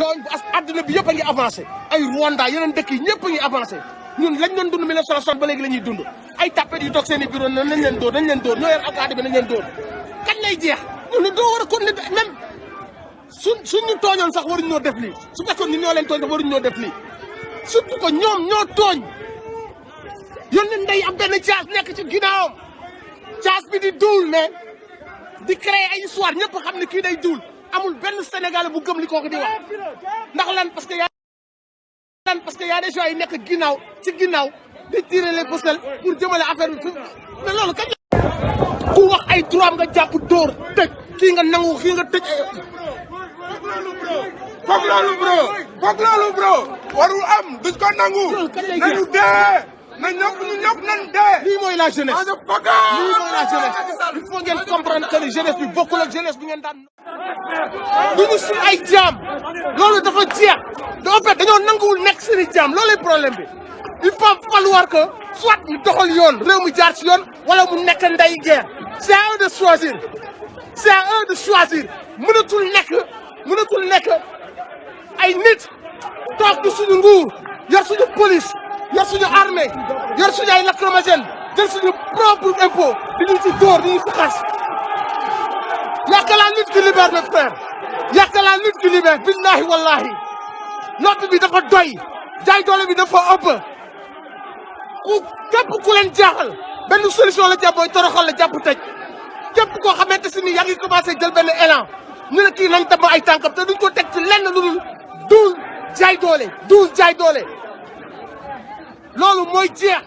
tooñ adduna bi yëpp a ngi avancé ay Rwanda yeneen dëkk yi ñëpp a ngi avancé ñun lañ doon dund 1960 ba léegi la ñuy dund ay tapet yu toog seen i bureau nañ leen dóor ñoo yor alkaati bi nañ leen dóor kañ lay jeex ñun doo war a continuer même suñ ñu tooñoon sax waruñ ñoo def lii su fekkoon ni ñoo leen tooñ sax waruñ ñoo def lii surtout que ñoom ñoo tooñ yoon leen day am benn caas nekk ci ginnaawam caas bi di duul mais di créer ay histoire ñëpp xam ne kii day duul amul benn Sénégalais bu gëm li kooku di wax ndax lan parce que y a des gens yi nekk ginnaaw ci ginnaaw di tirer les ficelles pour jëmale affaire bi mais loolu kañ la ku wax ay droit nga jàpp dóor tëj kii nga nangu kii nga tëj foog loolu bro warul am duñ ko nangu nañu dee na ñëpp nañ dee lii mooy la jeunesse lii mooy la jeunesse il faut ngeen comprendre que ni jeunesse bi bokkul ak jeunesse bi ngeen daan duñu si ay jaam loolu dafa jeex en fait dañoo nanguwul nekk seeni jaam loolu problème bi il faut falloir que soit ñu doxal yoon réew mi jaar ci yoon wala mu nekk nday guerre c'est à eux de choisir c'est à eux de choisir mënatul nekk ay nit toog di suñu nguur yor suñu police yor suñu armée yor suñu ay lacrymogène jël suñu propre impôt di ñu ci dóor di ñu ci xas y a que la lutte qui libère mes frères y a que la lutte qui libère billahi wallahi noppi bi dafa doy jaay doole bi dafa ëpp képp ku leen jaaxal benn solution la jàpp mooy toroxal la jàpp tëj képp koo xamante si ni yaa ngi commencé jël benn élan ñu ne kii nañ dem ay tànkam te duñ ko teg ci lenn lu dul duul jaay doole loolu mooy jeex